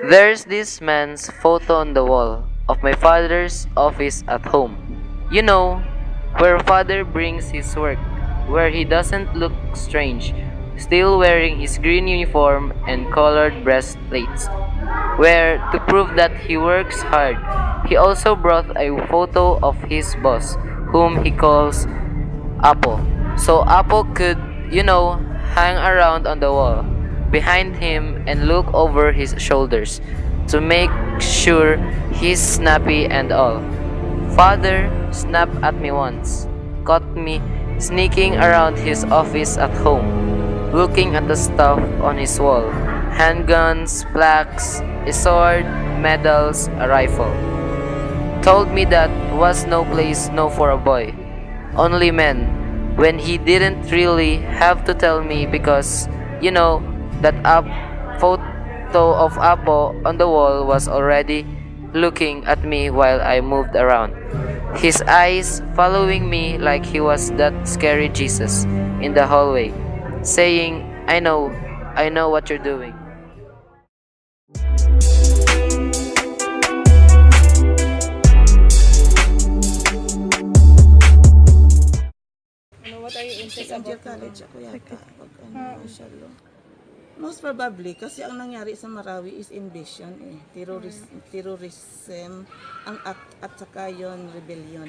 There's this man's photo on the wall of my father's office at home. You know, where father brings his work, where he doesn't look strange, still wearing his green uniform and colored breastplates. Where, to prove that he works hard, he also brought a photo of his boss, whom he calls Apo. So Apo could, hang around on the wall behind him and look over his shoulders to make sure he's snappy and all. Father snapped at me once, caught me sneaking around his office at home, looking at the stuff on his wall: handguns, plaques, a sword, medals, a rifle. Told me that was no place no for a boy, only men, when he didn't really have to tell me because, that up photo of Apo on the wall was already looking at me while I moved around. His eyes following me like he was that scary Jesus in the hallway, saying, I know what you're doing. What are you interested Second year about? college ako yata. Pag martial law. Most probably, kasi ang nangyari sa Marawi is invasion eh. Terrorism, ang act at saka yun, rebellion.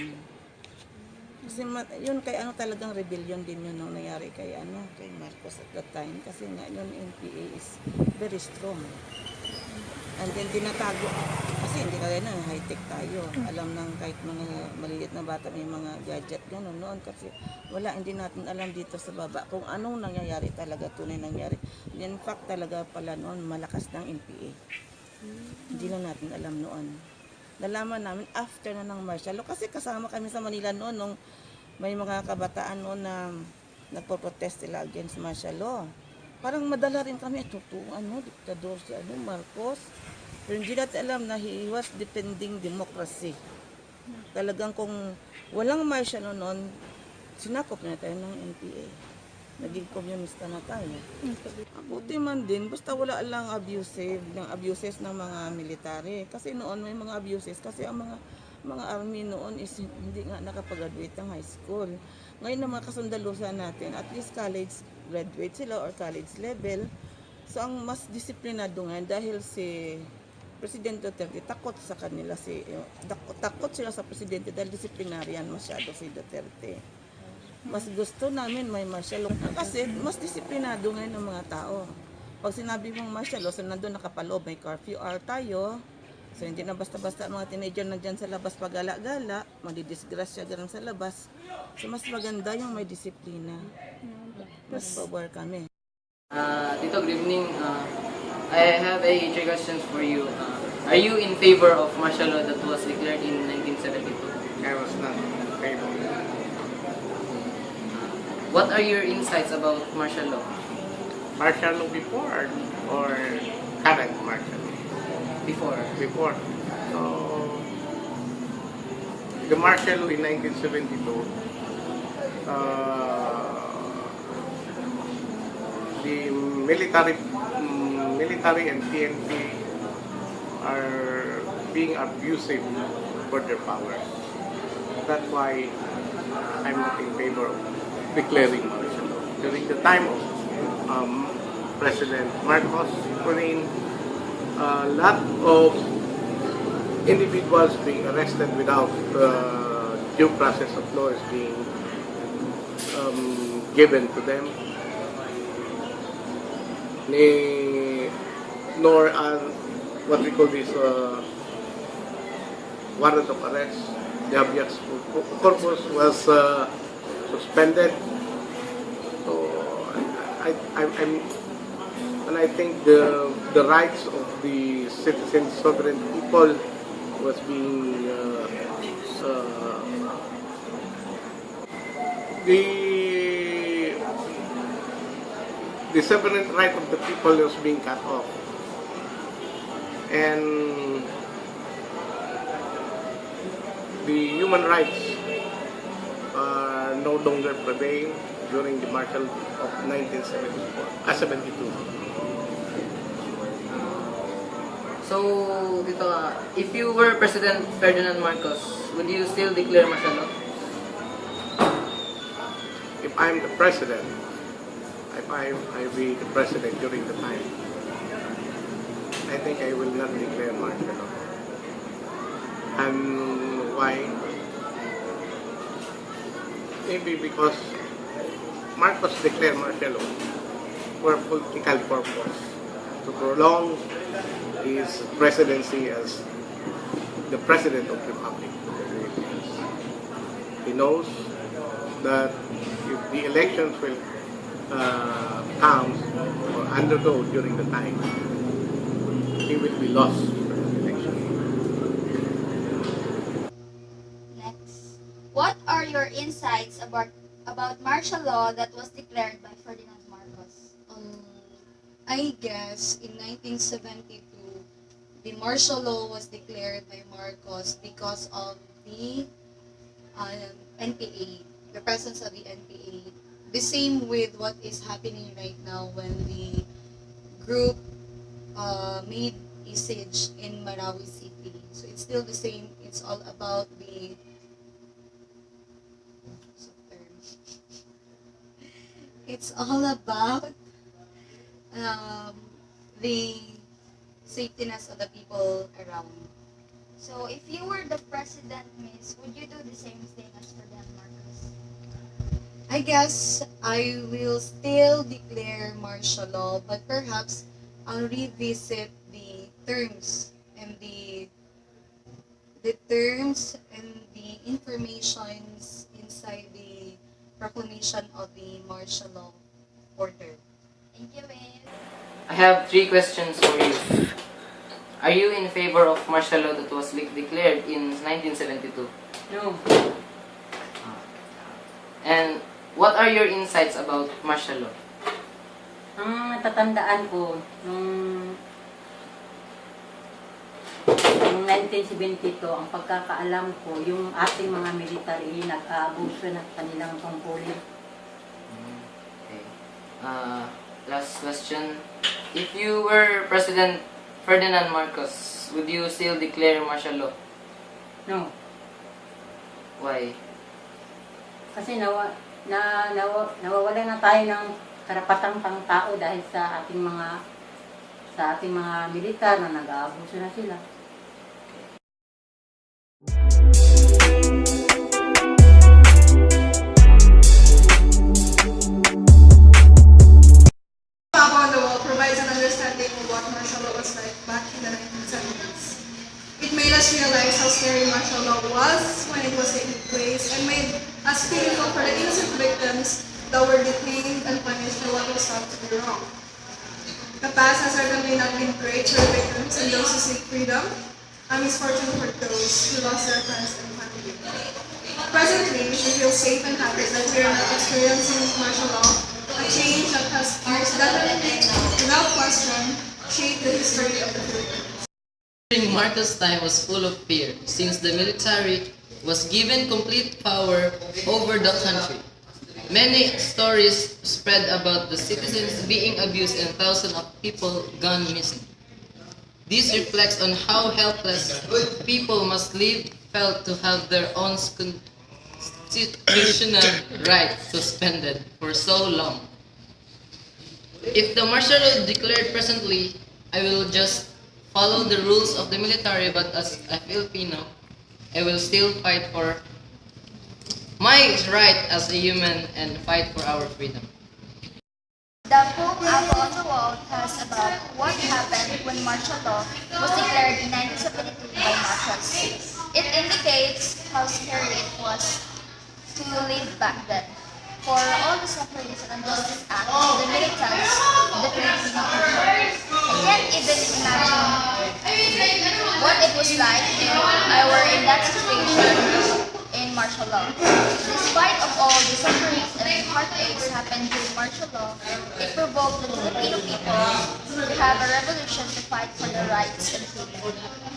Kasi yun kay ano talagang rebellion din yun nung nangyari kay kay Marcos at that time. Kasi nga yun NPA is very strong. And then tinatago. Kasi hindi kaya na high-tech tayo. Alam ng kahit mga maliit na bata may mga gadget gano'n noon. Kasi wala, hindi natin alam dito sa baba kung anong nangyayari talaga, tunay nangyari. In fact talaga pala noon malakas ng NPA. Hindi na natin alam noon. Nalaman namin after na ng martial law. Kasi kasama kami sa Manila noon nung may mga kabataan noon na nagpo-protest sila against martial law. Parang madala rin kami, diktador si Marcos. Pero hindi natin alam na he was defending democracy. Talagang kung walang martial law noon, sinakop na tayo ng NPA. Naging komunista na tayo. Buti man din, basta wala lang abuses ng mga military. Kasi noon may mga abuses kasi ang mga army noon is hindi nga nakapag-graduate ng high school. Ngayon na mga kasundalusan natin, at least college graduate sila or college level. So ang mas disiplinado ngayon dahil si Presidente Duterte takot sa kanila takot sila sa presidente dahil disciplinarian masyado si Duterte. Mas gusto namin may martial law kasi mas disiplinado ngayon ng mga tao. Pag sinabi mong martial law, so nandun nakapaloob, may curfew hour tayo. So hindi na basta-basta mga teenager na dyan sa labas pag-gala-gala, madidisgrasya ganun sa labas. So mas maganda yung may disiplina. Mas power kami. Tito, good evening. I have three questions for you. Are you in favor of martial law that was declared in 1972? I was not able. What are your insights about martial law? Martial law before or current martial law? Before. Before. So, the martial law in 1972, the military and PNP are being abusive for their power. That's why I'm not in favor of declaring martial law. During the time of President Marcos, a lot of individuals being arrested without due process of law is being given to them. Nor what we call this warrant of arrest, the habeas corpus was suspended. So I think the rights of the citizens, sovereign people, was being the sovereign right of the people was being cut off, and the human rights no longer prevail during the martial of 1972. So, dito if you were President Ferdinand Marcos, would you still declare martial law? If I'm the president, if I be the president during the time, I think I will not declare martial law. And why? Maybe because Marcos declared martial law for political purpose, to prolong his presidency as the president of the Republic of the Philippines. He knows that if the elections will come or undergo during the time, he will be lost for the election. Next, what are your insights about martial law that was declared by Ferdinand Marcos? I guess in 1972, the martial law was declared by Marcos because of the NPA, the presence of the NPA. The same with what is happening right now when the group made a siege in Marawi City. So it's still the same. It's all about the it's all about the safetyness of the people around. So, if you were the president, Miss, would you do the same thing as Ferdinand Marcos? I guess I will still declare martial law, but perhaps I'll revisit the terms and the terms and the informations inside the proclamation of the martial law order. Thank you, Miss. I have 3 questions for you. Are you in favor of martial law that was declared in 1972? No. And what are your insights about martial law? Ang natatandaan ko, nung 1972, ang pagkakaalam ko, yung ating mga military nag-aabuso ng kanilang tungkulin. Okay. Last question. If you were President Ferdinand Marcos, would you still declare martial law? No. Why? Kasi nawawala na tayo ng karapatang pangtao dahil sa ating mga militar na nag-aabuso na sila. Map on the wall provides an understanding of what martial law was like back in the 1970s. It made us realize how scary martial law was when it was taking place and made us fearful for the innocent victims that were detained and punished for what was thought to be wrong. The past has certainly not been great for the victims and those who seek freedom, a misfortune for those who lost their friends and family. Presently, we should feel safe and happy that we are not experiencing martial law, a change that has most definitely, without question, shaped the history of the Philippines. During Marcos' time was full of fear, since the military was given complete power over the country. Many stories spread about the citizens being abused and thousands of people gone missing. This reflects on how helpless people must live felt to have their own constitutional rights suspended for so long. If the martial law declared presently, I will just follow the rules of the military, but as a Filipino, I will still fight for my right as a human and fight for our freedom. The poem Ako on the Wall tells about what happened when martial law was declared in 1972 by Marcos. It indicates how scary it was to live back then. For all the sufferings and injustice act of the militants, the Filipino people. I can't even imagine what it was like if I were in that situation in martial law. Despite of all the sufferings and heartaches happened during martial law, it provoked the Filipino people to have a revolution to fight for their rights and freedom.